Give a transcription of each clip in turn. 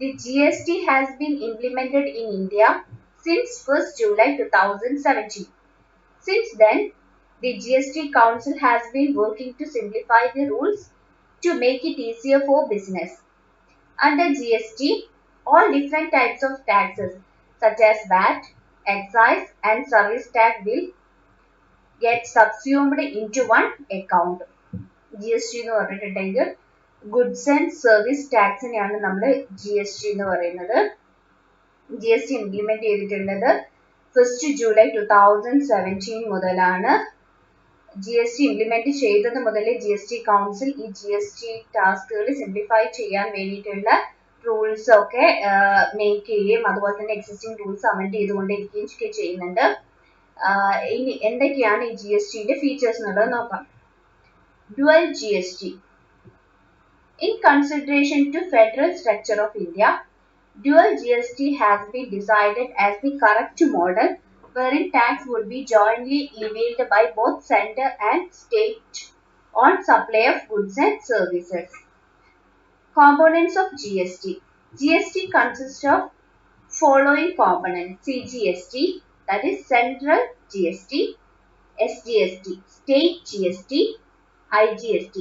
The GST has been implemented in India since 1st July 2017. Since then, the GST Council has been working to simplify the rules to make it easier for business. Under GST, all different types of taxes such as VAT, excise and service tax will get subsumed into one account. GST എന്ന് പറഞ്ഞിട്ടുണ്ടെങ്കിൽ goods and service ടാക്സിനെയാണ് നമ്മൾ GST എന്ന് പറയുന്നത്. GST implement ചെയ്തിട്ടുള്ളത് 1st July 2017 മുതലാണ്. GST implement ചെയ്തത് മുതൽ GST council ഈ GST ടാസ്കുകൾ സിംപ്ലിഫൈ ചെയ്യാൻ വേണ്ടിയിട്ടുള്ള റൂൾസ് ഒക്കെ മേക്ക് ചെയ്യുകയും അതുപോലെ തന്നെ എക്സിസ്റ്റിംഗ് റൂൾസ് അമെൻഡ് ചെയ്തുകൊണ്ടിരിക്കുകയും ചെയ്യുന്നുണ്ട്. ഇനി എന്തൊക്കെയാണ് ഈ GSTന്റെ ഫീച്ചേഴ്സ് എന്നുള്ളത് നോക്കാം. Dual GST. In consideration to federal structure of India, dual GST has been decided as the correct model wherein tax would be jointly levied by both center and state on supply of goods and services. Components of GST. GST consists of following components: CGST, that is Central GST, SGST, State GST, IGST,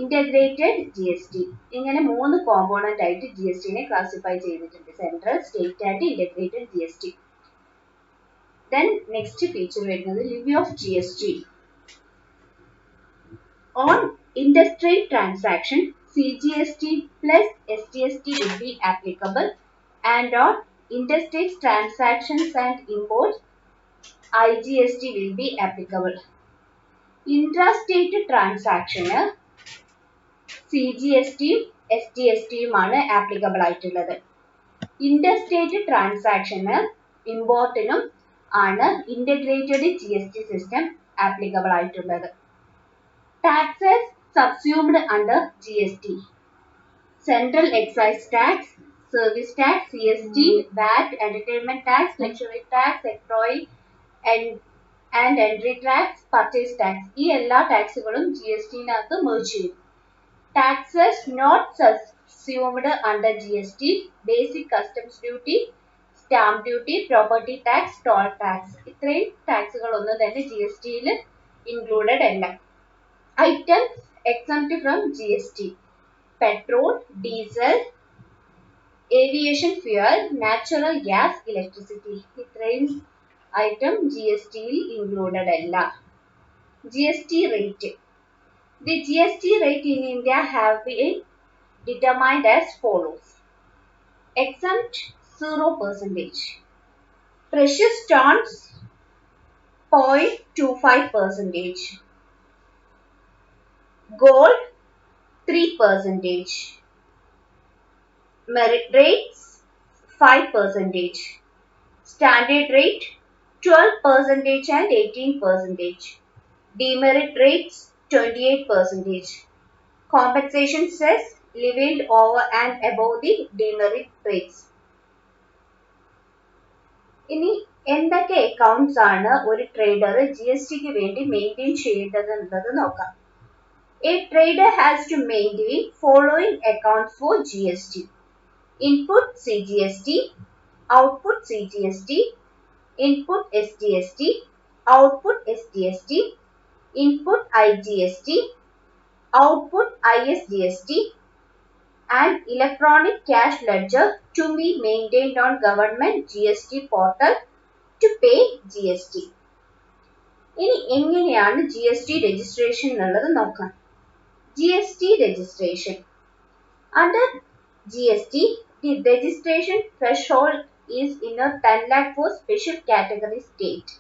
Integrated GST. ഇങ്ങനെ 3 component ആയിട്ട് GSTനെ classify ചെയ്തിട്ടുണ്ട്. Central, state and integrated GST. Then next feature വരുന്നത് levy of GST. On interstate transaction, CGST plus SGST will be applicable, and on interstate transactions and imports, IGST will be applicable. Intrastate transaction CGSTയും SGSTയുമാണ് applicable ആയിട്ടുള്ളത്. Interstate ട്രാൻസാക്ഷന് ഇമ്പോർട്ടിനും ആണ് integrated GST system applicable ആയിട്ടുള്ളത്. Taxes subsumed under GST: central excise tax, service tax, CST, VAT, entertainment tax, luxury tax, octroi and entry tax, purchase tax. ഈ എല്ലാ ടാക്സുകളും GSTനകത്ത് മെർജ് ചെയ്യും. Taxes not subsumed under GST: basic customs duty, stamp duty, property tax, toll tax. ഇത്രയും ടാക്സുകളൊന്നും തന്നെ GSTയിൽ included അല്ല. Items exempt from GST: petrol, diesel, aviation fuel, natural gas, electricity. ഇത്രയും item GSTയിൽ included അല്ല. GST rate. The GST rate in India have been determined as follows: exempt 0%, precious stones 0.25%, gold 3%, merit rates 5%, standard rate 12% and 18%, demerit rates 28%. Compensation cess levied over and above the demerit rates. ഇനി എന്തൊക്കെ accounts ആണ് ഒരു trader GSTക്ക് വേണ്ടി maintain ചെയ്യേണ്ടത് എന്നത് നോക്കാം. A trader has to maintain following accounts for GST: input CGST, output CGST, input SGST, output SGST, input IGST, output ISGST, and electronic cash ledger to be maintained on government GST portal to pay GST. ഇനി എങ്ങനെയാണ് GST registration എന്നുള്ളത് നോക്കാം. GST registration. Under GST, the registration threshold is in a 10 lakh for special category state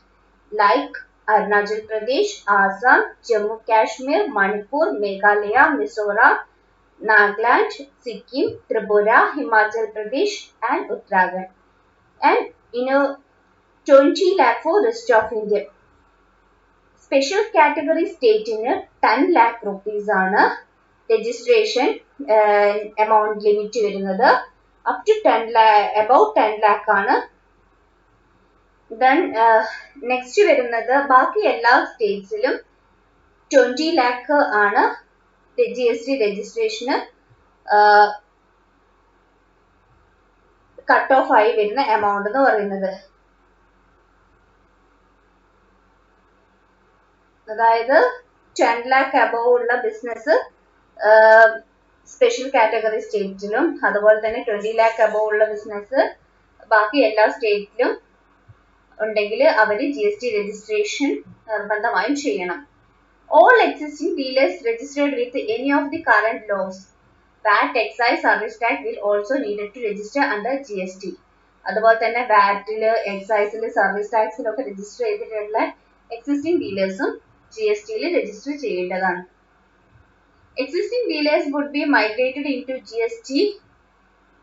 like Arunachal Pradesh, Assam, Jammu Kashmir, Manipur, Meghalaya, Mizoram, Nagaland, Sikkim, Tripura, Himachal Pradesh and Uttarakhand, and in a 20 lakh for rest of India. Special category state in a 10 lakh rupees ആണ് registration amount limit വരുന്നത്. up to 10 lakh, above 10 lakh ആണ്. Then next വരുന്നത് ബാക്കി എല്ലാ സ്റ്റേറ്റ്സിലും 20 lakh ആണ് GST registration cut off ആയി വരുന്ന amount എന്ന് പറയുന്നത്. അതായത് 10 lakh above ഉള്ള ബിസിനസ് സ്പെഷ്യൽ കാറ്റഗറി സ്റ്റേറ്റിലും, അതുപോലെ തന്നെ 20 lakh above ഉള്ള ബിസിനസ് ബാക്കി എല്ലാ സ്റ്റേറ്റിലും ഉണ്ടെങ്കിൽ അവർ GST രജിസ്ട്രേഷൻ നിർബന്ധമായും ചെയ്യണം. All existing dealers registered with any of the current laws, VAT, excise, service tax will also needed to register under GST. അതുപോലെ തന്നെ വാറ്റില്, എക്സൈസില്, സർവീസ് ടാക്സിലൊക്കെ രജിസ്റ്റർ ചെയ്തിട്ടുള്ള എക്സിസ്റ്റിംഗ് ഡീലേഴ്സും GSTയിൽ രജിസ്റ്റർ ചെയ്യേണ്ടതാണ്. Existing dealers would be migrated into GST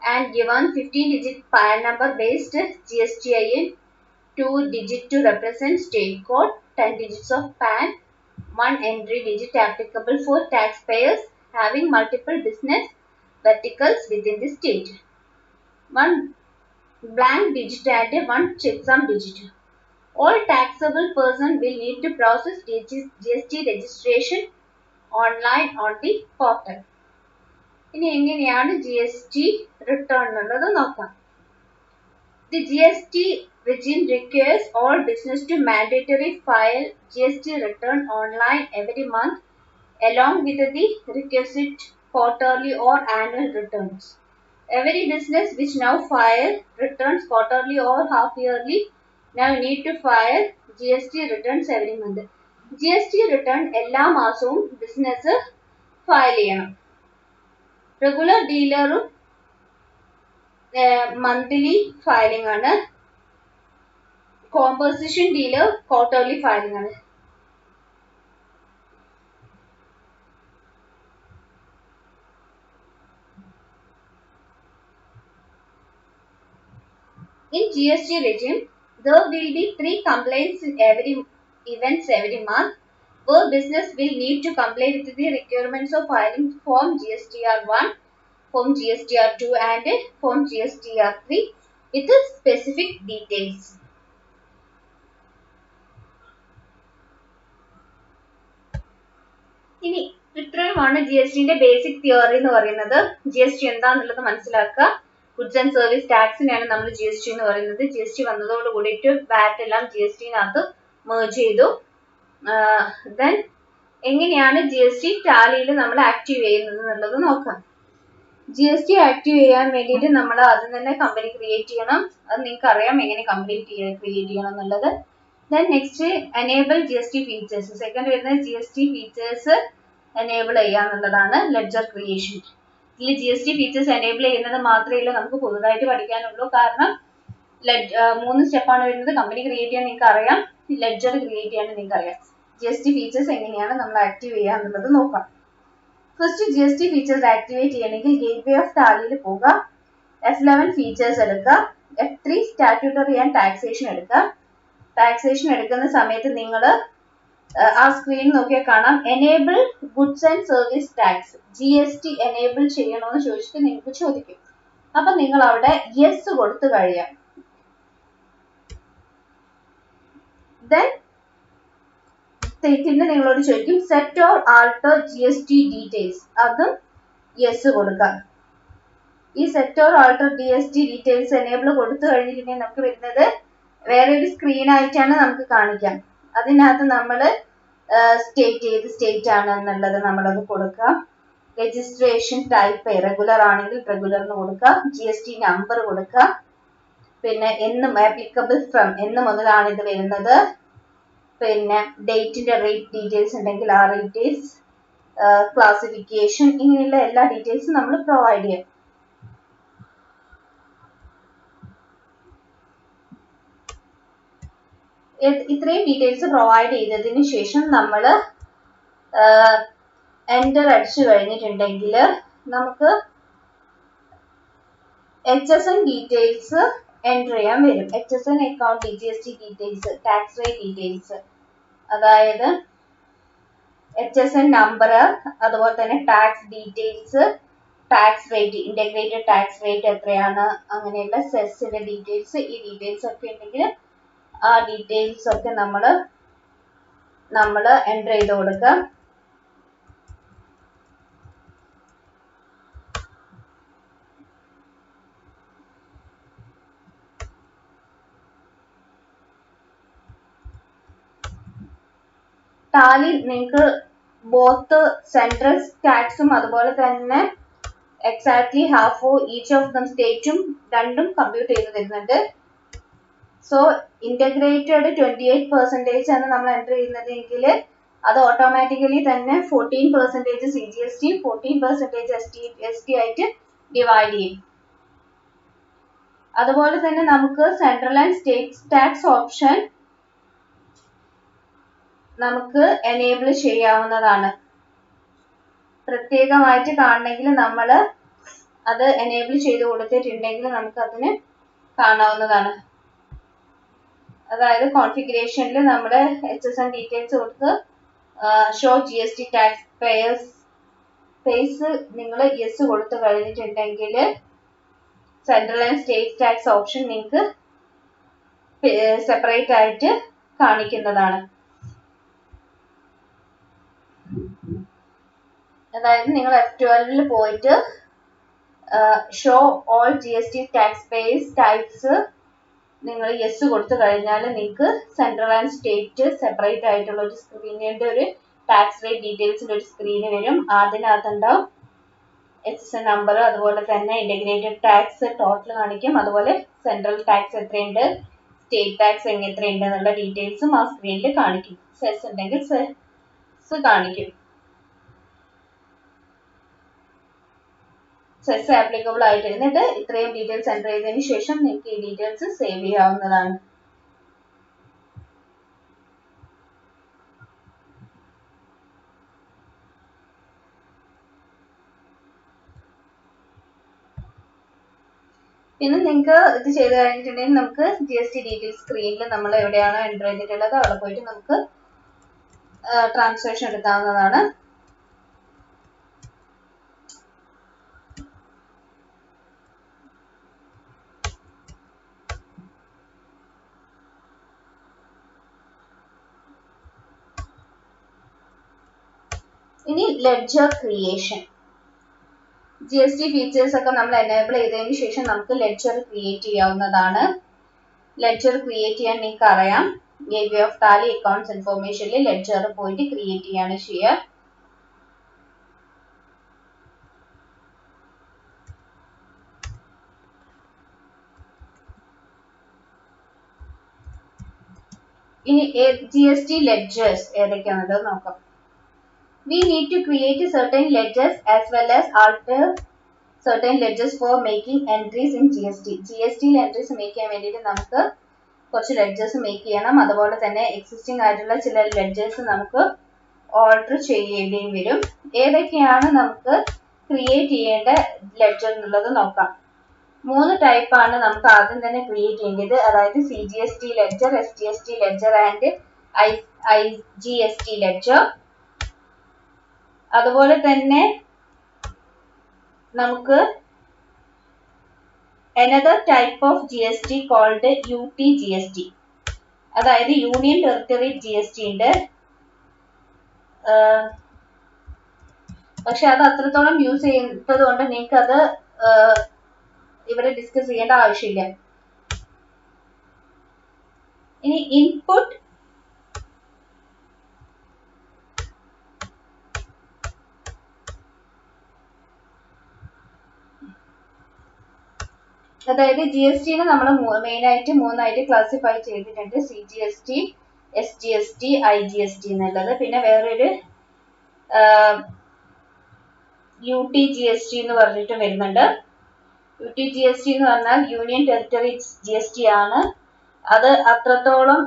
and given 15-digit PAN number based GSTIN, 2-digit to represent state code, 10 digits of PAN, 1 entry digit applicable for taxpayers having multiple business verticals within the state, 1 blank digit and 1 checksum digit. All taxable person will need to process GST registration online on the portal. ഇനി എങ്ങനെയാണ് GST return എന്നുള്ളത് നോക്കാം. The GST regime requires all business to mandatory file GST return online every month along with the requisite quarterly or annual returns. Every business which now file returns quarterly or half yearly now need to file GST returns every month. GST return എല്ലാ മാസവും business file ചെയ്യണം. Regular ഡീലറും monthly filing ആണ്. Composition dealer quarterly filing ആണ്. In GST regime, there will be 3 complaints in every month, where business will need to comply with the requirements of filing Form GSTR1, Form GSTR2 and Form GSTR3 with specific details. ഇനി ഇത്രയുമാണ് GSTന്റെ basic theory എന്ന് പറയുന്നത്. GST എന്താണെന്നുള്ളത് മനസ്സിലാക്കുക. Goods and service ടാക്സിനെയാണ് നമ്മൾ GST എന്ന് പറയുന്നത്. GST വന്നതോട് കൂടിയിട്ട് വാറ്റ് എല്ലാം GSTനകത്ത് മേർജ് ചെയ്തു. ദെൻ എങ്ങനെയാണ് GST ടാലിയിൽ നമ്മൾ ആക്റ്റീവ് ചെയ്യുന്നത് എന്നുള്ളത് നോക്കാം. GST ആക്റ്റീവ് ചെയ്യാൻ വേണ്ടിയിട്ട് നമ്മൾ ആദ്യം തന്നെ കമ്പനി ക്രിയേറ്റ് ചെയ്യണം. അത് നിങ്ങൾക്ക് അറിയാം എങ്ങനെ ക്രിയേറ്റ് ചെയ്യണം എന്നുള്ളത്. Then next enable GST features. Second വരുന്നത് GST ഫീച്ചേഴ്സ് എനേബിൾ ചെയ്യുക എന്നുള്ളതാണ് ലെഡ്ജർ ക്രിയേഷൻ. ഇതിൽ GST ഫീച്ചേഴ്സ് എനേബിൾ ചെയ്യുന്നത് മാത്രമേ നമുക്ക് പുതുതായിട്ട് പഠിക്കാനുള്ളൂ. കാരണം 3 സ്റ്റെപ്പാണ് വരുന്നത്. കമ്പനി ക്രിയേറ്റ് ചെയ്യാൻ നിങ്ങൾക്ക് അറിയാം, ലെഡ്ജർ ക്രിയേറ്റ് ചെയ്യാൻ നിങ്ങൾക്ക് അറിയാം. GST ഫീച്ചേഴ്സ് എങ്ങനെയാണ് നമ്മൾ ആക്റ്റീവ് ചെയ്യുക എന്നുള്ളത് നോക്കാം. ഫസ്റ്റ് GST ഫീച്ചേഴ്സ് ആക്ടിവേറ്റ് ചെയ്യണമെങ്കിൽ ഗേറ്റ്വേ ഓഫ് ടാലിയിൽ പോവുക. F11 ഫീച്ചേഴ്സ് എടുക്കുക. F3 സ്റ്റാറ്റ്യൂട്ടറി ആൻഡ് ടാക്സേഷൻ എടുക്കുക. ടാക്സേഷൻ എടുക്കുന്ന സമയത്ത് നിങ്ങൾ ആ സ്ക്രീൻ നോക്കിയാൽ കാണാം enable goods and service tax, GST enable ചെയ്യണമെന്ന് ചോദിച്ചിട്ട് നിങ്ങൾക്ക് ചോദിക്കും. അപ്പൊ നിങ്ങൾ അവിടെ യെസ് കൊടുത്തു കഴിയാം. ദെൻ പിന്നെ നിങ്ങളോട് ചോദിക്കും set or alter GST details, അതും യെസ് കൊടുക്കാം. ഈ set or alter GST details enable കൊടുത്തു കഴിഞ്ഞിട്ടുണ്ടെങ്കിൽ നമുക്ക് വരുന്നത് വേറെ ഒരു സ്ക്രീൻ ആയിട്ടാണ് നമുക്ക് കാണിക്കാം. അതിനകത്ത് നമ്മൾ സ്റ്റേറ്റ് ഏത് സ്റ്റേറ്റ് ആണ് എന്നുള്ളത് നമ്മളത് കൊടുക്കാം. രജിസ്ട്രേഷൻ ടൈപ്പ് റെഗുലർ ആണെങ്കിൽ റെഗുലറിന് കൊടുക്കുക. GST നമ്പർ കൊടുക്കുക. പിന്നെ എന്നും ആപ്ലിക്കബിൾ ഫ്രം എന്ന് മുതലാണ് ഇത് വരുന്നത്. പിന്നെ ഡേറ്റിന്റെ റേറ്റ് ഡീറ്റെയിൽസ് ഉണ്ടെങ്കിൽ ആ ഡീറ്റെയിൽസ്, ക്ലാസിഫിക്കേഷൻ, ഇങ്ങനെയുള്ള എല്ലാ ഡീറ്റെയിൽസും നമ്മൾ പ്രൊവൈഡ് ചെയ്യാം. ഇത്രയും ഡീറ്റെയിൽസ് പ്രൊവൈഡ് ചെയ്തതിന് ശേഷം നമ്മൾ എൻ്റർ അടിച്ചു കഴിഞ്ഞിട്ടുണ്ടെങ്കിൽ നമുക്ക് HSN ഡീറ്റെയിൽസ് എൻ്റർ ചെയ്യാൻ വരും. HSN account GST details, tax rate details, അതായത് HSN നമ്പർ, അതുപോലെ തന്നെ tax details, tax rate, integrated tax rate എത്രയാണ്, അങ്ങനെയുള്ള സെസ്സിന്റെ ഡീറ്റെയിൽസ്, ഈ ഡീറ്റെയിൽസ് ഒക്കെ ഉണ്ടെങ്കിൽ ആ ഡീറ്റെയിൽസ് ഒക്കെ നമ്മൾ എൻ്റർ ചെയ്ത് കൊടുക്കുക. ടാലി നിങ്ങൾക്ക് ബോത്ത് സെൻട്രൽ ടാക്സും അതുപോലെ തന്നെ exactly half for each of them സ്റ്റേറ്റും രണ്ടും കമ്പ്യൂട്ട് ചെയ്ത് തരുന്നുണ്ട്. സോ ഇന്റഗ്രേറ്റഡ് 28% ആണ് നമ്മൾ എൻ്റർ ചെയ്യുന്നതെങ്കിൽ അത് ഓട്ടോമാറ്റിക്കലി തന്നെ 14% CGST 14% ST ആയിട്ട് ഡിവൈഡ് ചെയ്യും. അതുപോലെ തന്നെ നമുക്ക് central and state tax option നമുക്ക് എനേബിൾ ചെയ്യാവുന്നതാണ്. പ്രത്യേകമായിട്ട് കാണണമെങ്കിൽ നമ്മൾ അത് എനേബിൾ ചെയ്ത് കൊടുത്തിട്ടുണ്ടെങ്കിൽ നമുക്ക് അതിന് കാണാവുന്നതാണ്. അതായത് കോൺഫിഗറേഷനിൽ നമ്മുടെ HSN ഡീറ്റെയിൽസ് കൊടുത്ത് ഷോ GST ടാക്സ് പേസ് നിങ്ങൾ യെസ് കൊടുത്തു കഴിഞ്ഞിട്ടുണ്ടെങ്കിൽ central and state tax option നിങ്ങൾക്ക് സെപ്പറേറ്റ് ആയിട്ട് കാണിക്കുന്നതാണ്. അതായത് നിങ്ങൾ F12 പോയിട്ട് show all GST tax pace types നിങ്ങൾ യെസ് കൊടുത്തു കഴിഞ്ഞാൽ നിങ്ങൾക്ക് സെൻട്രൽ ആൻഡ് സ്റ്റേറ്റ് സെപ്പറേറ്റ് ആയിട്ടുള്ള ഒരു സ്ക്രീനിന്റെ ഒരു ടാക്സ് റേറ്റ് ഡീറ്റെയിൽസിന്റെ ഒരു സ്ക്രീന് വരും. അതിനകത്തുണ്ടാവും HSN നമ്പർ, അതുപോലെ തന്നെ ഇന്റഗ്രേറ്റഡ് ടാക്സ് ടോട്ടൽ കാണിക്കും, അതുപോലെ സെൻട്രൽ ടാക്സ് എത്രയുണ്ട്, സ്റ്റേറ്റ് ടാക്സ് എത്രയുണ്ട് എന്നുള്ള ഡീറ്റെയിൽസും ആ സ്ക്രീനിൽ കാണിക്കും. സെസ് ഉണ്ടെങ്കിൽ സെസ് കാണിക്കും. സെസ് ആപ്ലിക്കബിൾ ആയിട്ട് എന്നിട്ട് ഇത്രയും ഡീറ്റെയിൽസ് എൻ്റർ ചെയ്തതിന് ശേഷം നിങ്ങൾക്ക് ഈ ഡീറ്റെയിൽസ് സേവ് ചെയ്യാവുന്നതാണ്. പിന്നെ നിങ്ങൾക്ക് ഇത് ചെയ്ത് കഴിഞ്ഞിട്ടുണ്ടെങ്കിൽ നമുക്ക് GST ഡീറ്റെയിൽസ് സ്ക്രീനിൽ നമ്മൾ എവിടെയാണോ എൻ്റർ ചെയ്തിട്ടുള്ളത് അവിടെ പോയിട്ട് നമുക്ക് ട്രാൻസാക്ഷൻ എടുക്കാവുന്നതാണ്. ഇനി ലെഡ്ജർ ക്രിയേഷൻ. GST ഫീച്ചേഴ്സ് ഒക്കെ നമ്മൾ എനേബിൾ ചെയ്തതിന് ശേഷം നമുക്ക് ലെഡ്ജർ ക്രിയേറ്റ് ചെയ്യാവുന്നതാണ്. ലെഡ്ജർ ക്രിയേറ്റ് ചെയ്യാൻ നിങ്ങൾക്ക് അറിയാം, ഗേറ്റ്വേ ഓഫ് ടാലി അക്കൗണ്ട്സ് ഇൻഫോർമേഷനിൽ ലെഡ്ജർ പോയിട്ട് ക്രിയേറ്റ് ചെയ്യാണ് ചെയ്യുക. ഇനി GST ledgers ഏതൊക്കെയാണെന്ന് നോക്കാം. We need to create certain ledgers as well as alter certain ledgers for making entries in GST. GST entries make ചെയ്യാൻ വേണ്ടിയിട്ട് നമുക്ക് കുറച്ച് ledgers make ചെയ്യണം. അതുപോലെ തന്നെ എക്സിസ്റ്റിംഗ് ആയിട്ടുള്ള ചില ledgers നമുക്ക് ഓൾട്ടർ ചെയ്യേണ്ടിയും വരും. ഏതൊക്കെയാണ് നമുക്ക് ക്രിയേറ്റ് ചെയ്യേണ്ട ledger എന്നുള്ളത് നോക്കാം. 3 ടൈപ്പ് ആണ് നമുക്ക് ആദ്യം തന്നെ ക്രിയേറ്റ് ചെയ്യേണ്ടത്. അതായത് CGST ledger, SGST ledger and IGST ledger. അതുപോലെ തന്നെ നമുക്ക് another type of GST called UTGST. അതായത് യൂണിയൻ ടെറിട്ടറി GST ഉണ്ട്. പക്ഷെ അത് അത്രത്തോളം യൂസ് ചെയ്യുന്നത് കൊണ്ട് നിങ്ങൾക്ക് അത് ഇവിടെ ഡിസ്കസ് ചെയ്യേണ്ട ആവശ്യമില്ല. ഇനി ഇൻപുട്ട് അതായത് GSTനെ നമ്മൾ മെയിൻ ആയിട്ട് 3 ആയിട്ട് ക്ലാസിഫൈ ചെയ്തിട്ടുണ്ട്. CGST, SGST, IGST എന്നുള്ളത്. പിന്നെ വേറൊരു UTGST എന്ന് പറഞ്ഞിട്ട് വരുന്നുണ്ട്. UTGST എന്ന് പറഞ്ഞാൽ യൂണിയൻ ടെറിട്ടറി GST ആണ്. അത് അത്രത്തോളം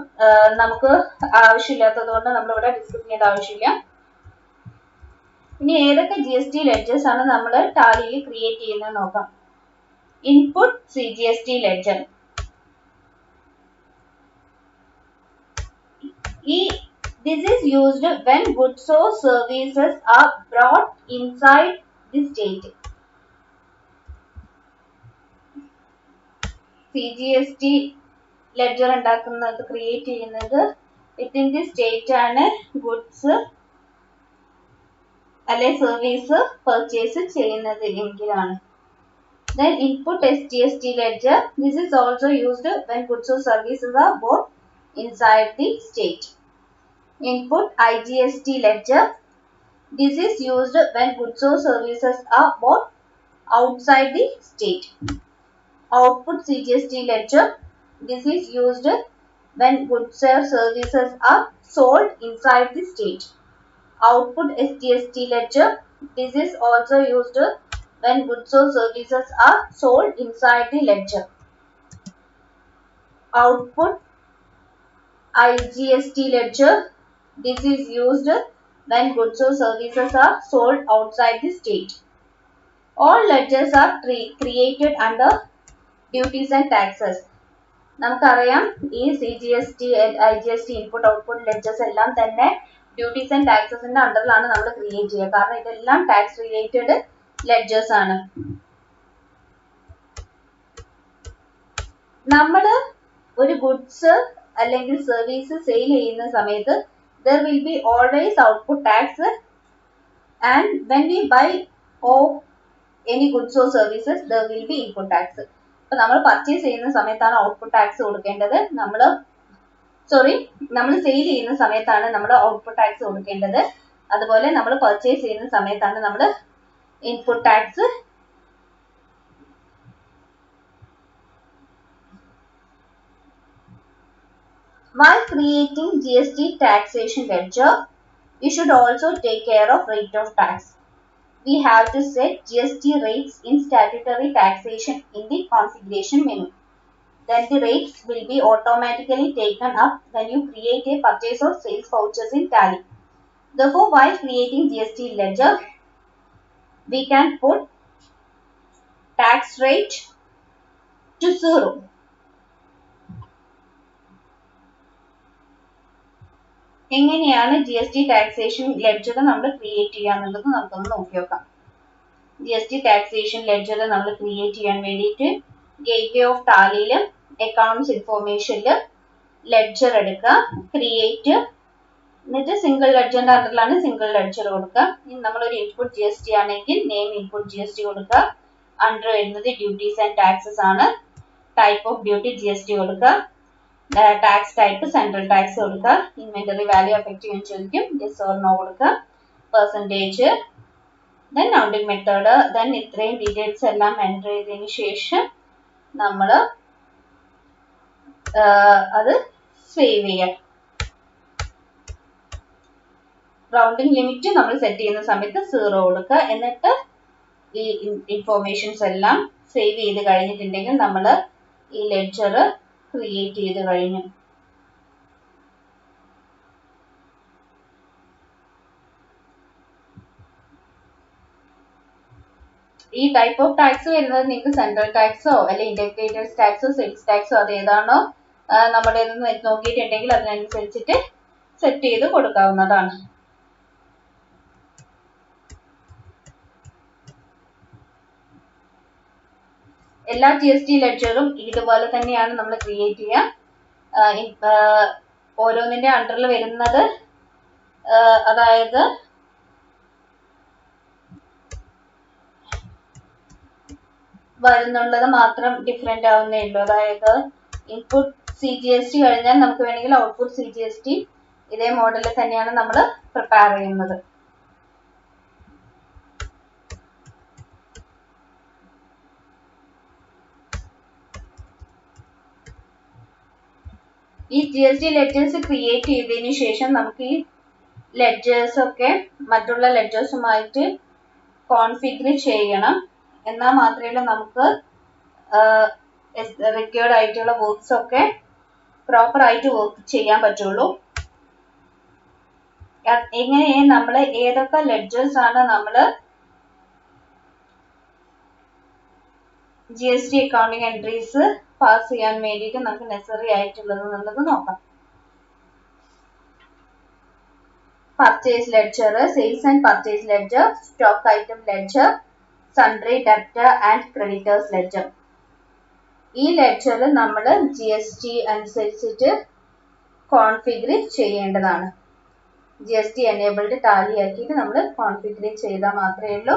നമുക്ക് ആവശ്യമില്ലാത്തത് കൊണ്ട് നമ്മളിവിടെ ഡിസ്കസ് ചെയ്യേണ്ട ആവശ്യമില്ല. ഇനി ഏതൊക്കെ GST ledgers ആണ് നമ്മൾ ടാലിയിൽ ക്രിയേറ്റ് ചെയ്യുന്നത് നോക്കാം. Input CGST ledger. This is used when goods or services are brought inside the state. CGST ledger ഉണ്ടാക്കുന്നത് ക്രിയേറ്റ് ചെയ്യുന്നത് within the state ആണ് ഗുഡ്സ് അല്ലെ സർവീസ് പർച്ചേസ് ചെയ്യുന്നത് എങ്കിലാണ്. Then input SGST ledger. This is also used when goods or services are bought inside the state. Input IGST ledger. This is used when goods or services are bought outside the state. Output CGST ledger. This is used when goods or services are sold inside the state. Output SGST ledger. This is also used when goods or services are sold inside the ledger. Output IGST ledger. This is used when goods or services are sold outside the state. All ledgers are created under duties and taxes. നമുക്കറിയാം ഈ CGST, IGST, input output ledgers എല്ലാം തന്നെ duties and ടാക്സസിന്റെ അണ്ടറിലാണ് നമ്മൾ create ചെയ്യുക. കാരണം ഇതെല്ലാം tax related ledgers ആണ്. നമ്മൾ ഒരു ഗുഡ്സ് അല്ലെങ്കിൽ സർവീസ് സെയിൽ ചെയ്യുന്ന സമയത്ത് there will be always output tax, and when we buy of any goods or services there will be input tax. അപ്പോൾ നമ്മൾ പർച്ചേസ് ചെയ്യുന്ന സമയത്താണ് ഔട്ട്പുട്ട് ടാക്സ് കൊടുക്കേണ്ടത്. നമ്മൾ സെയിൽ ചെയ്യുന്ന സമയത്താണ് നമ്മൾ ഔട്ട്പുട്ട് ടാക്സ് കൊടുക്കേണ്ടത്. അതുപോലെ നമ്മൾ പർച്ചേസ് ചെയ്യുന്ന സമയത്താണ് നമ്മൾ input tax. While creating GST taxation ledger, we should also take care of rate of tax. We have to set GST rates in statutory taxation in the configuration menu. Then the rates will be automatically taken up when you create a purchase or sales vouchers in Tally. Therefore, while creating GST ledger, we can put tax rate to 0. എങ്ങനെയാണ് GST taxation ledger നമ്മൾ create ചെയ്യാന്നുള്ളത് നമുക്കൊന്ന് നോക്കി നോക്കാം. GST taxation ledger നമ്മൾ create ചെയ്യാൻ വേണ്ടിയിട്ട് gateway of ടാലിയിൽ accounts ഇൻഫോർമേഷനിൽ ലെഡ്ജർ എടുക്കുക, ക്രിയേറ്റ്, എന്നിട്ട് സിംഗിൾ ലെഡ്ജറിന്റെ അണ്ടറിലാണ് സിംഗിൾ ലെഡ്ജർ കൊടുക്കുക. ഇനി നമ്മളൊരു ഇൻപുട്ട് GST ആണെങ്കിൽ നെയിം ഇൻപുട്ട് GST കൊടുക്കുക. അണ്ടർ വരുന്നത് ഡ്യൂട്ടീസ് ആൻഡ് ടാക്സസ് ആണ്. ടൈപ്പ് ഓഫ് ഡ്യൂട്ടി GST കൊടുക്കുക. ടാക്സ് ടൈപ്പ് സെൻട്രൽ ടാക്സ് കൊടുക്കുക. ഇൻവെന്ററി വാല്യൂ എഫക്റ്റീവ് ചോദിക്കും, യെസ് ഓർ നോ കൊടുക്കുക. Percentage, then counting method, then ഇത്രയും ഡീറ്റെയിൽസ് എല്ലാം എൻ്റർ ചെയ്തതിന് ശേഷം നമ്മൾ അത് സേവ് ചെയ്യാം. റൗണ്ടിങ് ലിമിറ്റ് നമ്മൾ സെറ്റ് ചെയ്യുന്ന സമയത്ത് 0 കൊടുക്കുക. എന്നിട്ട് ഈ ഇൻഫോർമേഷൻസ് എല്ലാം സേവ് ചെയ്ത് കഴിഞ്ഞിട്ടുണ്ടെങ്കിൽ നമ്മൾ ഈ ലെഡ്ജർ ക്രിയേറ്റ് ചെയ്ത് കഴിഞ്ഞു. ഈ ടൈപ്പ് ഓഫ് ടാക്സ് വരുന്നത് നിങ്ങൾക്ക് സെൻട്രൽ ടാക്സോ അല്ലെങ്കിൽ ഇന്റഗ്രേറ്റഡ് ടാക്സോ സെയിൽസ് ടാക്സോ അത് ഏതാണോ നമ്മുടെ നോക്കിയിട്ടുണ്ടെങ്കിൽ അതിനനുസരിച്ചിട്ട് സെറ്റ് ചെയ്ത് കൊടുക്കാവുന്നതാണ്. എല്ലാ GST ലെഡ്ജറും ഇതുപോലെ തന്നെയാണ് നമ്മൾ ക്രിയേറ്റ് ചെയ്യുക. ഓരോന്നിന്റെ അണ്ടറിൽ വരുന്നത് അതായത് വരുന്നുള്ളത് മാത്രം ഡിഫറെന്റ് ആവുന്നേ ഉള്ളൂ. അതായത് ഇൻപുട്ട് CGST കഴിഞ്ഞാൽ നമുക്ക് വേണമെങ്കിൽ ഔട്ട്പുട്ട് CGST ഇതേ മോഡലിൽ തന്നെയാണ് നമ്മൾ പ്രിപ്പയർ ചെയ്യുന്നത്. ഈ GST ലെഡ്ജേഴ്സ് ക്രിയേറ്റ് ചെയ്തതിന് ശേഷം നമുക്ക് ഈ ലെഡ്ജേഴ്സ് ഒക്കെ മറ്റുള്ള ലെഡ്ജേഴ്സുമായിട്ട് കോൺഫിഗർ ചെയ്യണം. എന്നാൽ മാത്രമേ നമുക്ക് റിക്വയർഡ് ആയിട്ടുള്ള വർക്ക്സ് ഒക്കെ പ്രോപ്പർ ആയിട്ട് വർക്ക് ചെയ്യാൻ പറ്റുള്ളൂ. എങ്ങനെ നമ്മൾ ഏതൊക്കെ ലെഡ്ജേഴ്സ് ആണ് നമ്മൾ GST അക്കൗണ്ടിങ് എൻട്രീസ് പാസ് ചെയ്യാൻ വേണ്ടിയിട്ട് നമുക്ക് നെസസറി ആയിട്ടുള്ളത് എന്നുള്ളത് നോക്കാം. Purchase ledger, sales and purchase ledger, stock item ledger, sundry debtor and creditors ledger. ഈ ലെഡ്ജർ നമ്മൾ GST അനുസരിച്ചിട്ട് കോൺഫിഗർ ചെയ്യേണ്ടതാണ്. GST എനേബിൾഡ് ടാലി ആക്കിയിട്ട് നമ്മൾ കോൺഫിഗർ ചെയ്താൽ മാത്രമേ ഉള്ളൂ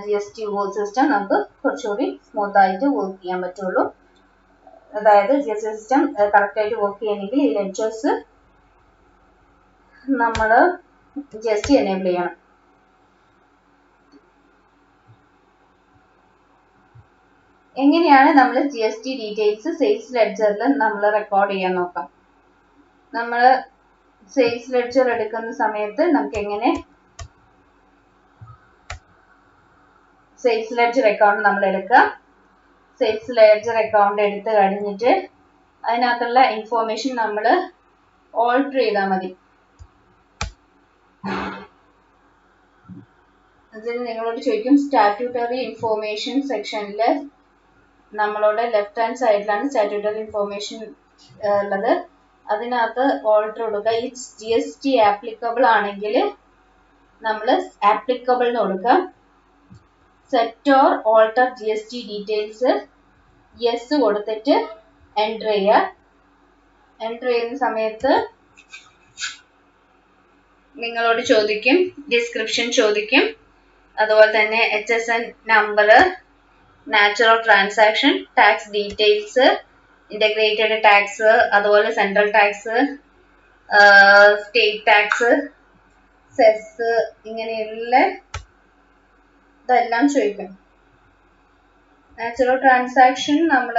GST സിസ്റ്റം നമുക്ക് കുറച്ചുകൂടി സ്മൂത്ത് ആയിട്ട് വർക്ക് ചെയ്യാൻ പറ്റുള്ളൂ. അതായത് GST സിസ്റ്റം കറക്റ്റ് ആയിട്ട് വർക്ക് ചെയ്യണമെങ്കിൽ ഈ ലെഡ്ജേഴ്സ് നമ്മൾ GST എനേബിൾ ചെയ്യണം. എങ്ങനെയാണ് നമ്മൾ GST ഡീറ്റെയിൽസ് സെയിൽസ് ലെഡ്ജറിൽ നമ്മൾ റെക്കോർഡ് ചെയ്യാൻ നോക്കാം. നമ്മൾ സെയിൽസ് ലെഡ്ജർ എടുക്കുന്ന സമയത്ത് നമുക്ക് എങ്ങനെ സെയിൽസ് ലെഡ്ജർ അക്കൗണ്ട് നമ്മൾ എടുക്കുക. സെയിൽസ് ലെഡ്ജർ അക്കൗണ്ട് എടുത്ത് കഴിഞ്ഞിട്ട് അതിനകത്തുള്ള ഇൻഫോർമേഷൻ നമ്മൾ ഓൾട്ടർ ചെയ്താൽ മതി. അതിൽ നിങ്ങളോട് ചോദിക്കും സ്റ്റാറ്റ്യൂട്ടറി ഇൻഫോർമേഷൻ സെക്ഷനിൽ നമ്മളോട് ലെഫ്റ്റ് ഹാൻഡ് സൈഡിലാണ് സ്റ്റാറ്റ്യൂട്ടറി ഇൻഫോർമേഷൻ ഉള്ളത്. അതിനകത്ത് ഓൾട്ടർ കൊടുക്കുക. ഈ GST ആപ്ലിക്കബിൾ ആണെങ്കിൽ നമ്മൾ ആപ്ലിക്കബിൾ എന്ന് കൊടുക്കുക. Set or alter GST details yes കൊടുത്തിട്ട് എൻ്റർ ചെയ്യുക. എൻ്റർ ചെയ്യുന്ന സമയത്ത് നിങ്ങളോട് ചോദിക്കും, ഡിസ്ക്രിപ്ഷൻ ചോദിക്കും, അതുപോലെ തന്നെ HSN number, nature of transaction, tax details, integrated tax, അതുപോലെ central tax, state tax, cess, ഇങ്ങനെയുള്ള ഇതെല്ലാം ചോദിക്കും. നാച്ചർ ഓഫ് ട്രാൻസാക്ഷൻ നമ്മൾ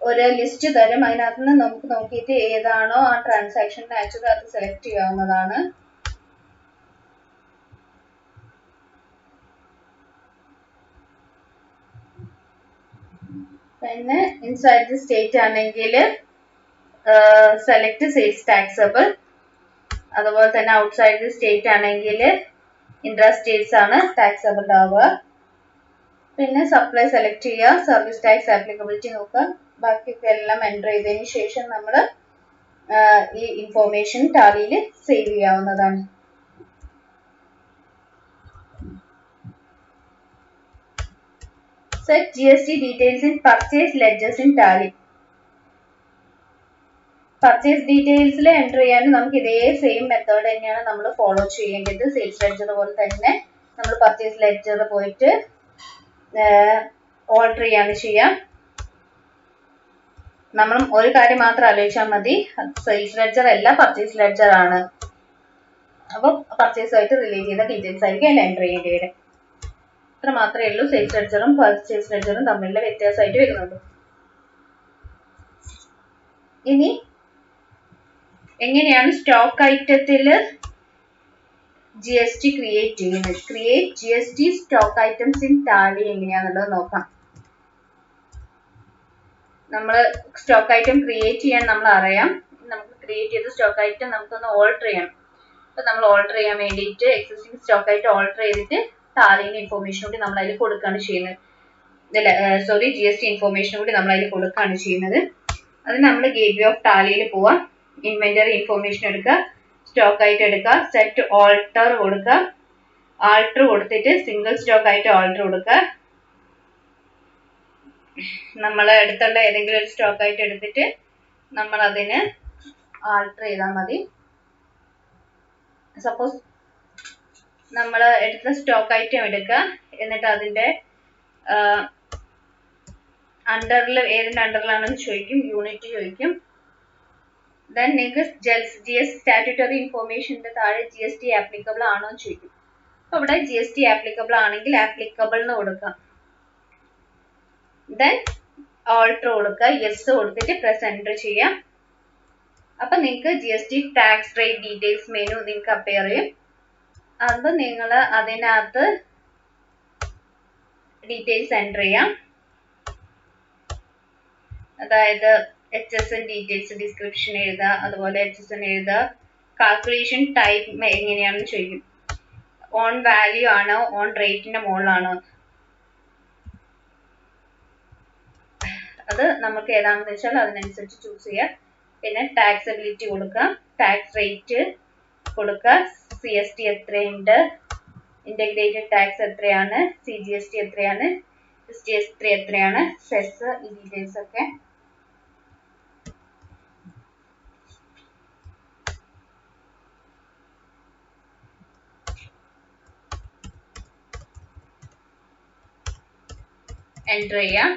ഒരു ലിസ്റ്റ് തരും. അതിനകത്ത് നിന്ന് നമുക്ക് നോക്കിയിട്ട് ഏതാണോ ആ ട്രാൻസാക്ഷൻ നാച്ചർ അത് സെലക്ട് ചെയ്യാവുന്നതാണ്. പിന്നെ ഇൻസൈഡ് ദി സ്റ്റേറ്റ് ആണെങ്കിൽ സെലക്ട് സെയിൽസ് ടാക്സബിൾ, അതുപോലെ തന്നെ ഔട്ട്സൈഡ് ദി സ്റ്റേറ്റ് ആണെങ്കിൽ ഇൻട്രാ സ്റ്റേറ്റ്സ് ആണ് ടാക്സബിൾ ആവുക. പിന്നെ സപ്ലൈ സെലക്ട് ചെയ്യുക, സർവീസ് ടാക്സ് ആപ്ലിക്കബിലിറ്റി നോക്കുക. ബാക്കിയൊക്കെ എല്ലാം എൻ്റർ ചെയ്തതിന് ശേഷം നമ്മൾ ഈ ഇൻഫോർമേഷൻ ടാലിയിൽ സേവ് ചെയ്യാവുന്നതാണ്. Set GST details in purchase ledgers in Tally. Purchase ഡീറ്റെയിൽസിൽ എൻ്റർ ചെയ്യാൻ നമുക്ക് ഇതേ സെയിം മെത്തേഡ് തന്നെയാണ് നമ്മൾ ഫോളോ ചെയ്യേണ്ടത്. സെയിൽസ് ലെഡ്ജർ പോലെ തന്നെ നമ്മൾ പർച്ചേസ് ലെഡ്ജർ പോയിട്ട് ഓൾട്ടർ ചെയ്യാണ് ചെയ്യാം. നമ്മൾ ഒരു കാര്യം മാത്രം ആലോചിച്ചാൽ മതി, സെയിൽസ് ലെഡ്ജർ അല്ല പർച്ചേസ് ലെഡ്ജർ ആണ്. അപ്പോൾ പർച്ചേസുമായിട്ട് റിലേറ്റ് ചെയ്ത ഡീറ്റെയിൽസ് ആയിരിക്കും അതിൽ എൻ്റർ ചെയ്യേണ്ടി വരും. അത്ര മാത്രമേ ഉള്ളൂ സെയിൽസ് ലെഡ്ജറും പർച്ചേസ് ലെഡ്ജറും തമ്മിലുള്ള വ്യത്യാസമായിട്ട് വരുന്നുള്ളൂ. ഇനി എങ്ങനെയാണ് സ്റ്റോക്ക് ഐറ്റത്തിൽ GST ക്രിയേറ്റ് ചെയ്യുന്നത്? Create GST stock items in Tally എങ്ങനെയാണെന്നുള്ളത് നോക്കാം. നമ്മൾ സ്റ്റോക്ക് ഐറ്റം ക്രിയേറ്റ് ചെയ്യാൻ നമ്മൾ അറിയാം. നമുക്ക് ക്രിയേറ്റ് ചെയ്ത സ്റ്റോക്ക് ഐറ്റം നമുക്കൊന്ന് ഓൾട്ടർ ചെയ്യണം. അപ്പോൾ നമ്മൾ ഓൾട്ടർ ചെയ്യാൻ വേണ്ടിയിട്ട് എക്സിസ്റ്റിംഗ് സ്റ്റോക്ക് ഐറ്റം ഓൾട്ടർ ചെയ്തിട്ട് ടാലിൻ്റെ ഇൻഫോർമേഷൻ കൂടി നമ്മൾ അതിൽ കൊടുക്കുകയാണ് ചെയ്യുന്നത്. GST ഇൻഫോർമേഷൻ കൂടി നമ്മൾ അതിൽ കൊടുക്കുകയാണ് ചെയ്യുന്നത്. അത് നമ്മൾ ഗേറ്റ്വേ ഓഫ് ടാലിയിൽ പോവാം. ഇൻവെന്ററി ഇൻഫോർമേഷൻ എടുക്കുക, സ്റ്റോക്ക് ഐറ്റം എടുക്കുക, സെറ്റ് ഓൾട്ടർ കൊടുക്കുക. ആൾട്ടർ കൊടുത്തിട്ട് സിംഗിൾ സ്റ്റോക്ക് ഐറ്റം ഓൾട്ടർ കൊടുക്കുക. നമ്മൾ അടുത്തുള്ള ഏതെങ്കിലും ഒരു സ്റ്റോക്ക് ഐറ്റം എടുത്തിട്ട് നമ്മൾ അതിന് ആൾട്ടർ ചെയ്താൽ മതി. സപ്പോസ് നമ്മൾ എടുത്ത സ്റ്റോക്ക് ഐറ്റം എടുക്കുക, എന്നിട്ട് അതിൻ്റെ അണ്ടറിൽ ഏതിൻ്റെ അണ്ടറിലാണെന്ന് ചോദിക്കും, യൂണിറ്റ് ചോദിക്കും. ദെൻ നിങ്ങൾക്ക് GS സ്റ്റാറ്റ്യൂട്ടറി ഇൻഫോർമേഷൻ്റെ താഴെ GST ആപ്ലിക്കബിൾ ആണോ എന്ന് ചോദിക്കും. അപ്പോൾ ഇവിടെ GST ആപ്ലിക്കബിൾ ആണെങ്കിൽ ആപ്ലിക്കബിൾ എന്ന് കൊടുക്കാം. ദെൻ ഓൾട്ടർ കൊടുക്കുക, യെസ് കൊടുത്തിട്ട് പ്രസ് എൻ്റർ ചെയ്യാം. അപ്പം നിങ്ങൾക്ക് GST tax rate details menu നിങ്ങൾക്ക് അപ്പിയർ ചെയ്യും. അപ്പോൾ നിങ്ങൾ അതിനകത്ത് ഡീറ്റെയിൽസ് എൻ്റർ ചെയ്യാം. അതായത് HSN ഡീറ്റെയിൽസ്, ഡിസ്ക്രിപ്ഷൻ എഴുതുക, അതുപോലെ HSN എഴുതുക. കാൽക്കുലേഷൻ ടൈപ്പ് എങ്ങനെയാണെന്ന് ചോദിക്കും. ഓൺ വാല്യൂ ആണോ, ഓൺ റേറ്റിന്റെ മുകളിലാണോ, അത് നമുക്ക് ഏതാണെന്ന് വെച്ചാൽ അതിനനുസരിച്ച് ചൂസ് ചെയ്യുക. പിന്നെ ടാക്സബിലിറ്റി കൊടുക്കുക, ടാക്സ് റേറ്റ് കൊടുക്കുക, CST എത്രയുണ്ട്, ഇന്റഗ്രേറ്റഡ് ടാക്സ് എത്രയാണ്, CGST എത്രയാണ്, SGST എത്രയാണ്, സെസ്, ഈ ഡീറ്റെയിൽസ് ഒക്കെ എൻ്റർ ചെയ്യാം.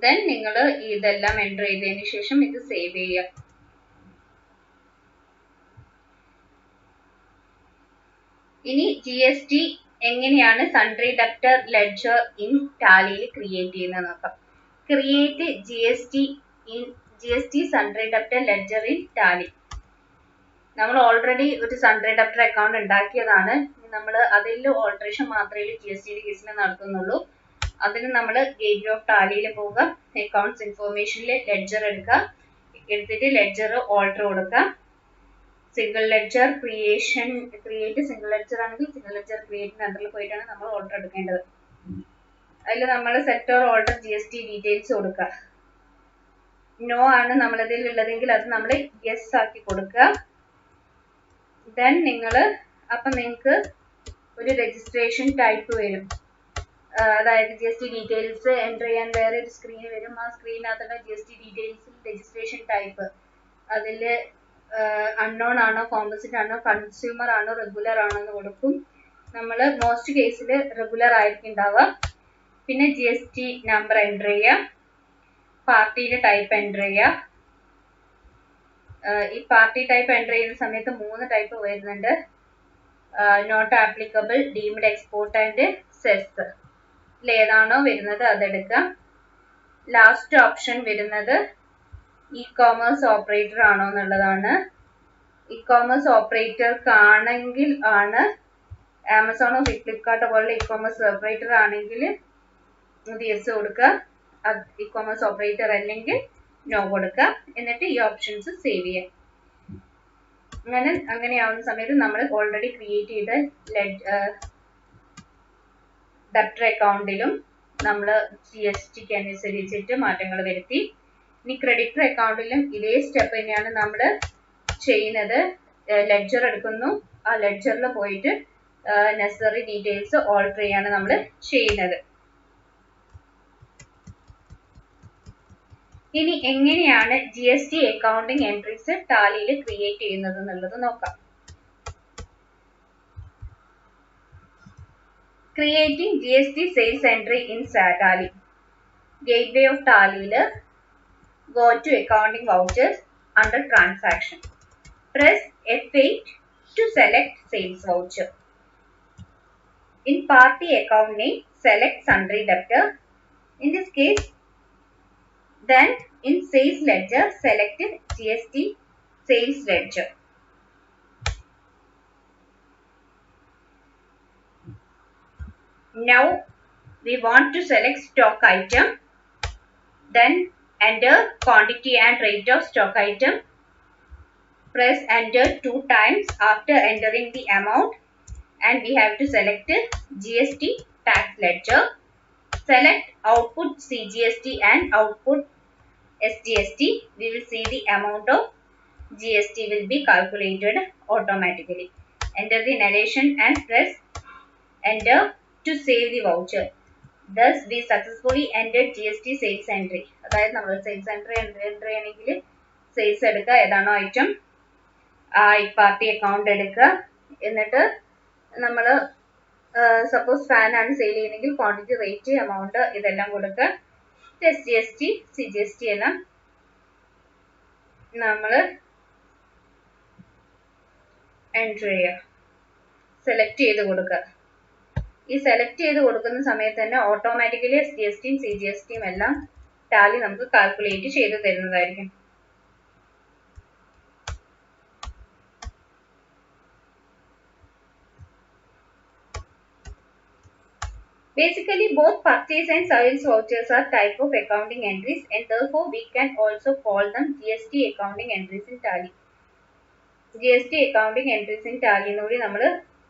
ദെൻ നിങ്ങൾ ഇതെല്ലാം എൻ്റർ ചെയ്തതിന് ശേഷം ഇത് സേവ് ചെയ്യുക. ഇനി GST എങ്ങനെയാണ് സൺട്രി ഡെബ്റ്റർ ലെഡ്ജർ ഇൻ ടാലിയിൽ ക്രിയേറ്റ് ചെയ്യുന്നത് നോക്കാം. Create GST sundry debtor ledger in Tally. നമ്മൾ ഓൾറെഡി ഒരു സൺട്രി ഡെബ്റ്റർ അക്കൗണ്ട് ഉണ്ടാക്കിയതാണ്. നമ്മൾ അതിൽ ഓൾട്ടറേഷൻ മാത്രമേ GST കേസിൽ നടത്തുന്നുള്ളൂ. അതിന് നമ്മൾ ഗേറ്റ്വേ ഓഫ് ടാലിയിൽ പോവുക, അക്കൗണ്ട്സ് ഇൻഫോർമേഷനിൽ ലെഡ്ജർ എടുക്കുക, എടുത്തിട്ട് ലെഡ്ജർ ഓൾട്ടർ കൊടുക്കുക. Single ledger create single ledger ആണെങ്കിൽ സിംഗിൾ ലെഡ്ജർ ക്രിയേറ്റിന് അണ്ടറിൽ പോയിട്ടാണ് നമ്മൾ ഓൾട്ടർ എടുക്കേണ്ടത്. അതിൽ നമ്മൾ set or alter GST details കൊടുക്കുക. നോ ആണ് നമ്മളതിൽ ഉള്ളതെങ്കിൽ അത് നമ്മൾ യെസ് ആക്കി കൊടുക്കുക. ദെൻ അപ്പം നിങ്ങൾക്ക് ഒരു രജിസ്ട്രേഷൻ ടൈപ്പ് വരും. അതായത് GST ഡീറ്റെയിൽസ് എൻ്റർ ചെയ്യാൻ വേറെ ഒരു സ്ക്രീൻ വരും. ആ സ്ക്രീനകത്തുള്ള GST ഡീറ്റെയിൽസിൽ രജിസ്ട്രേഷൻ ടൈപ്പ് അതിൽ അൺനോൺ ആണോ, കോമ്പോസിറ്റ് ആണോ, കൺസ്യൂമർ ആണോ, റെഗുലർ ആണോ എന്ന് കൊടുക്കും. നമ്മൾ മോസ്റ്റ് കേസിൽ റെഗുലർ ആയിരിക്കും ഉണ്ടാവുക. പിന്നെ GST നമ്പർ എൻ്റർ ചെയ്യുക, പാർട്ടിയുടെ ടൈപ്പ് എൻ്റർ ചെയ്യുക. ഈ പാർട്ടി ടൈപ്പ് എൻ്റർ ചെയ്യുന്ന സമയത്ത് 3 ടൈപ്പ് വരുന്നുണ്ട്. Not applicable, deemed export and cess. ഏതാണോ വരുന്നത് അതെടുക്കുക. ലാസ്റ്റ് ഓപ്ഷൻ വരുന്നത് ഇ-കോമേഴ്സ് ഓപ്പറേറ്റർ ആണോ എന്നുള്ളതാണ്. ഇ-കോമേഴ്സ് ഓപ്പറേറ്റർക്കാണെങ്കിൽ ആണ് ആമസോണോ ഫ്ലിപ്കാർട്ടോ പോലുള്ള ഇ-കോമേഴ്സ് ഓപ്പറേറ്റർ ആണെങ്കിൽ യെസ് കൊടുക്കുക. ഇ-കോമേഴ്സ് ഓപ്പറേറ്റർ അല്ലെങ്കിൽ നോ കൊടുക്കുക. എന്നിട്ട് ഈ ഓപ്ഷൻസ് സേവ് ചെയ്യാം. അങ്ങനെയാവുന്ന സമയത്ത് നമ്മൾ ഓൾറെഡി ക്രിയേറ്റ് ചെയ്ത ഡെബ്റ്റർ അക്കൗണ്ടിലും നമ്മൾ GSTക്ക് അനുസരിച്ചിട്ട് മാറ്റങ്ങൾ വരുത്തി. ഇനി ക്രെഡിറ്റർ അക്കൗണ്ടിലും ഇതേ സ്റ്റെപ്പ് തന്നെയാണ് നമ്മൾ ചെയ്യുന്നത്. ലെഡ്ജർ എടുക്കുന്നു, ആ ലെഡ്ജറിൽ പോയിട്ട് നെസസറി ഡീറ്റെയിൽസ് ഓൾട്ടർ ചെയ്യാണ് നമ്മൾ ചെയ്യുന്നത്. ഇനി എങ്ങനെയാണ് GST അക്കൗണ്ടിംഗ് എൻട്രീസ് ടാലിയിൽ ക്രിയേറ്റ് ചെയ്യുന്നത് എന്നുള്ളത് നോക്കാം. Creating GST sales entry in Tally. Gateway of Tally, go to accounting vouchers under transaction. Press F8 to select sales voucher. In party account name, select sundry debtor. In this case, then in sales ledger, select GST sales ledger. Now we want to select stock item. Then enter quantity and rate of stock item. Press enter 2 times after entering the amount, and we have to select GST tax ledger. Select output CGST and output SGST. We will see the amount of GST will be calculated automatically. Enter the narration and press enter to save the voucher. Thus we successfully entered GST sales entry. അതായത് നമ്മൾ sales entry enter ചെയ്യണമെങ്കിൽ sales എടുക്കുക, ഏതാണോ item ആ party account എടുക്കുക. എന്നിട്ട് നമ്മൾ suppose fan ആണ് സെയിൽ ചെയ്യുന്നെങ്കിൽ ക്വാണ്ടിറ്റി, റേറ്റ്, എമൗണ്ട് ഇതെല്ലാം കൊടുക്കുക. SGST CGST എല്ലാം നമ്മൾ എൻട്രി ചെയ്യുക, സെലക്ട് ചെയ്ത് കൊടുക്കുക. ഈ സെലക്ട് ചെയ്ത് കൊടുക്കുന്ന സമയത്ത് തന്നെ ഓട്ടോമാറ്റിക്കലി SGSTയും CGSTയും എല്ലാം ടാലി നമുക്ക് കാൽക്കുലേറ്റ് ചെയ്ത് തരുന്നതായിരിക്കും. Basically, both purchase and sales vouchers are type of accounting entries, and therefore we can also call them GST accounting entries in Tally. GST accounting entries in Tally എന്നൂടി നമ്മൾ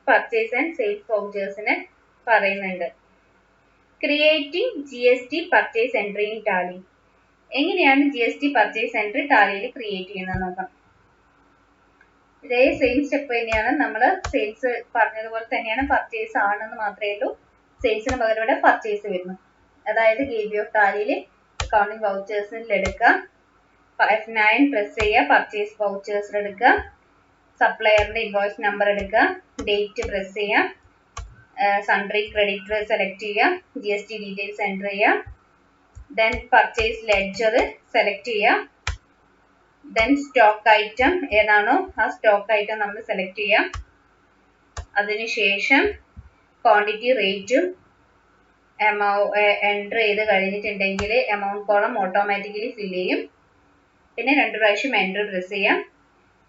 purchase and sales vouchers നെ പറയുന്നുണ്ട്. Creating GST purchase entry in Tally. എങ്ങനെയാണ് GST purchase entry ടാലിയിൽ create ചെയ്യുന്നത് നോക്കാം. ഇതേ same step തന്നെയാണ്. നമ്മൾ sales പറഞ്ഞതുപോലെ തന്നെയാണ്, പർച്ചേസ് ആണെന്ന് മാത്രമേ ഉള്ളൂ. സെയിൽസിന് പകരം ഇവിടെ പർച്ചേസ് വരുന്നു. അതായത് ഗേറ്റ്വേ ഓഫ് ടാലിയിൽ അക്കൗണ്ടിംഗ് വൗച്ചേഴ്സിൽ എടുക്കുക, F9 പ്രസ് ചെയ്യുക, പർച്ചേസ് വൗച്ചേഴ്സിൽ എടുക്കുക, സപ്ലയറിന്റെ ഇൻവോയ്സ് നമ്പർ എടുക്കുക, ഡേറ്റ് പ്രസ് ചെയ്യുക, സൺട്രി ക്രെഡിറ്റർ സെലക്ട് ചെയ്യുക, GST ഡീറ്റെയിൽസ് എൻ്റർ ചെയ്യുക, ദെൻ പർച്ചേസ് ലെഡ്ജർ സെലക്ട് ചെയ്യുക. ദെൻ സ്റ്റോക്ക് ഐറ്റം ഏതാണോ ആ സ്റ്റോക്ക് ഐറ്റം നമ്മൾ സെലക്ട് ചെയ്യാം. അതിനുശേഷം ക്വാണ്ടിറ്റി റേറ്റും എൻ്റർ ചെയ്ത് കഴിഞ്ഞിട്ടുണ്ടെങ്കിൽ എമൗണ്ട് കോളം ഓട്ടോമാറ്റിക്കലി ഫില്ല് ചെയ്യും. പിന്നെ 2 പ്രാവശ്യം എൻ്റർ പ്രസ് ചെയ്യാം.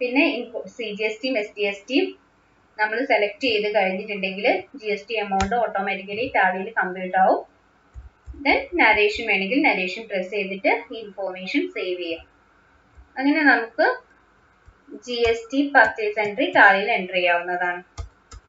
പിന്നെ CGST STST നമ്മൾ സെലക്ട് ചെയ്ത് കഴിഞ്ഞിട്ടുണ്ടെങ്കിൽ GST എമൗണ്ട് ഓട്ടോമാറ്റിക്കലി ടാലിയിൽ കമ്പ്യൂട്ട് ആവും. ദെൻ നരേഷൻ വേണമെങ്കിൽ നരേഷൻ പ്രസ് ചെയ്തിട്ട് ഈ ഇൻഫോർമേഷൻ സേവ് ചെയ്യാം. അങ്ങനെ നമുക്ക് GST പർച്ചേസ് എൻട്രി ടാലിയിൽ എൻ്റർ ചെയ്യാവുന്നതാണ്.